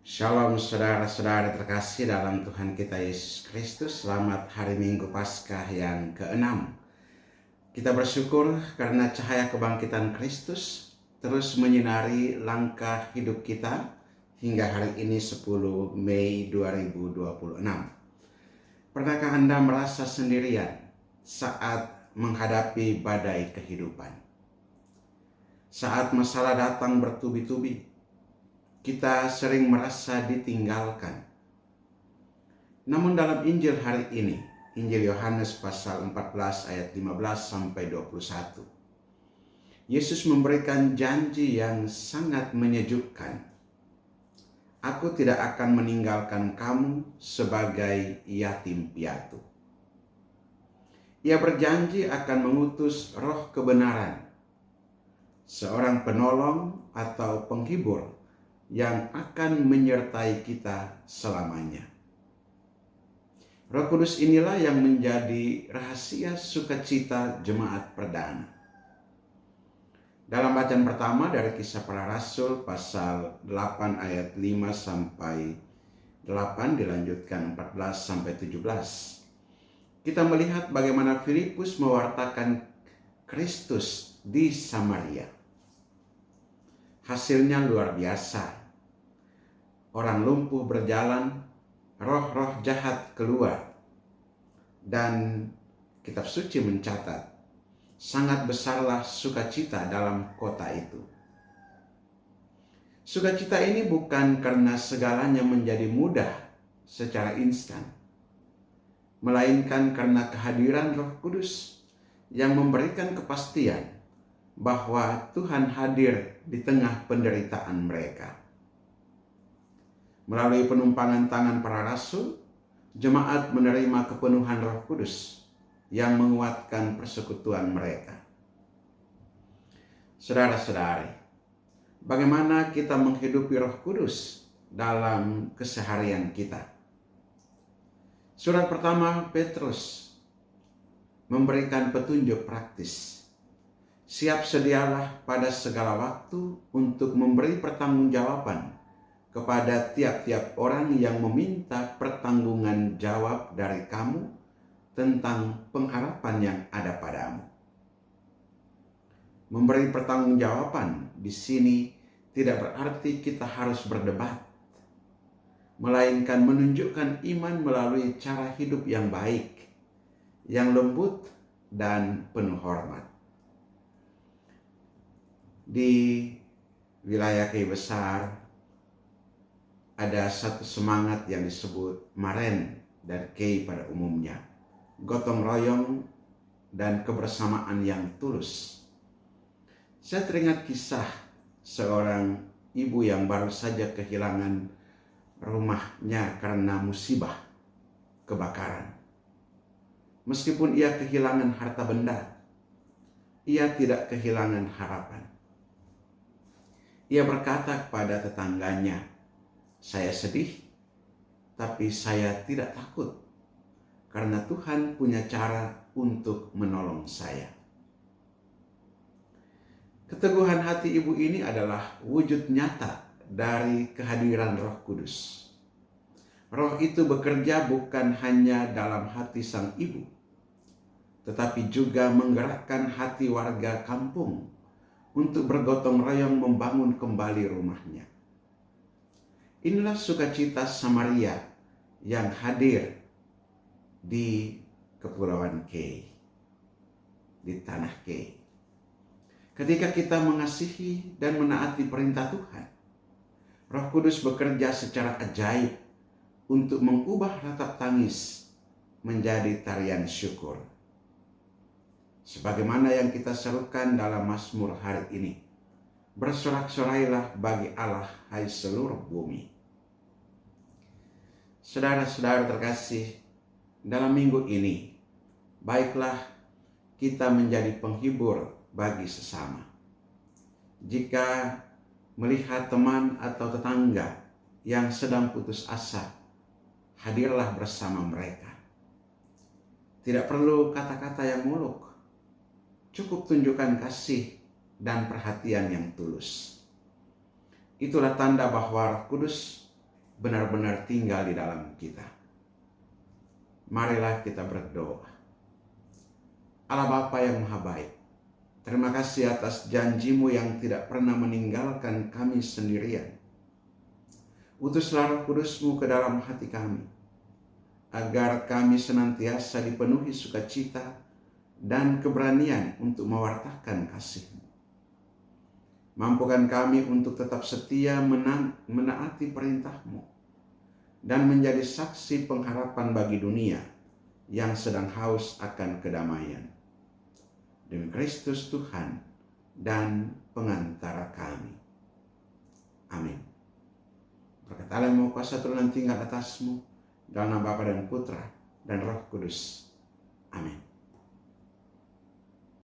Shalom saudara-saudara terkasih dalam Tuhan kita Yesus Kristus. Selamat hari Minggu Paskah yang ke-6. Kita bersyukur karena cahaya kebangkitan Kristus terus menyinari langkah hidup kita hingga hari ini 10 Mei 2026. Pernahkah Anda merasa sendirian saat menghadapi badai kehidupan? Saat masalah datang bertubi-tubi, kita sering merasa ditinggalkan. Namun dalam Injil hari ini, Injil Yohanes pasal 14 ayat 15 sampai 21, Yesus memberikan janji yang sangat menyejukkan. Aku tidak akan meninggalkan kamu sebagai yatim piatu. Ia berjanji akan mengutus Roh kebenaran, seorang penolong atau penghibur yang akan menyertai kita selamanya. Roh Kudus inilah yang menjadi rahasia sukacita jemaat perdana. Dalam bacaan pertama dari Kisah Para Rasul pasal 8 ayat 5 sampai 8 dilanjutkan 14 sampai 17. Kita melihat bagaimana Filipus mewartakan Kristus di Samaria. Hasilnya luar biasa. Orang lumpuh berjalan, roh-roh jahat keluar. Dan kitab suci mencatat, sangat besarlah sukacita dalam kota itu. Sukacita ini bukan karena segalanya menjadi mudah secara instan, melainkan karena kehadiran Roh Kudus yang memberikan kepastian bahwa Tuhan hadir di tengah penderitaan mereka. Melalui penumpangan tangan para rasul, jemaat menerima kepenuhan Roh Kudus yang menguatkan persekutuan mereka. Saudara-saudari, bagaimana kita menghidupi Roh Kudus dalam keseharian kita? Surat pertama Petrus memberikan petunjuk praktis. Siap sedialah pada segala waktu untuk memberi pertanggungjawaban kepada tiap-tiap orang yang meminta pertanggungan jawab dari kamu tentang pengharapan yang ada padamu. Memberi pertanggungjawaban di sini tidak berarti kita harus berdebat, melainkan menunjukkan iman melalui cara hidup yang baik, yang lembut dan penuh hormat. Di wilayah Kei Besar ada satu semangat yang disebut Maren dan Kei pada umumnya, gotong royong dan kebersamaan yang tulus. Saya teringat kisah seorang ibu yang baru saja kehilangan rumahnya karena musibah kebakaran. Meskipun ia kehilangan harta benda, ia tidak kehilangan harapan. Ia berkata kepada tetangganya, "Saya sedih, tapi saya tidak takut, karena Tuhan punya cara untuk menolong saya." Keteguhan hati ibu ini adalah wujud nyata dari kehadiran Roh Kudus. Roh itu bekerja bukan hanya dalam hati sang ibu, tetapi juga menggerakkan hati warga kampung untuk bergotong royong membangun kembali rumahnya. Inilah sukacita Samaria yang hadir di Kepulauan Kei, di tanah Kei. Ketika kita mengasihi dan menaati perintah Tuhan, Roh Kudus bekerja secara ajaib untuk mengubah ratap tangis menjadi tarian syukur. Sebagaimana yang kita serukan dalam Mazmur hari ini, bersorak-sorailah bagi Allah, hai seluruh bumi. Saudara-saudara terkasih, dalam minggu ini, baiklah kita menjadi penghibur bagi sesama. Jika melihat teman atau tetangga yang sedang putus asa, hadirlah bersama mereka. Tidak perlu kata-kata yang muluk, cukup tunjukkan kasih dan perhatian yang tulus. Itulah tanda bahwa Roh Kudus benar-benar tinggal di dalam kita. Marilah kita berdoa. Allah Bapa yang Maha Baik, terima kasih atas janji-Mu yang tidak pernah meninggalkan kami sendirian. Utuslah Roh Kudus-Mu ke dalam hati kami, agar kami senantiasa dipenuhi sukacita dan keberanian untuk mewartakan kasih-Mu. Mampukan kami untuk tetap setia menaati perintah-Mu dan menjadi saksi pengharapan bagi dunia yang sedang haus akan kedamaian. Demi Kristus Tuhan dan pengantara kami. Amin. Berkat Allah yang Maha Kuasa turun dan tinggal atasmu, dalam nama Bapa dan Putra dan Roh Kudus. Amin.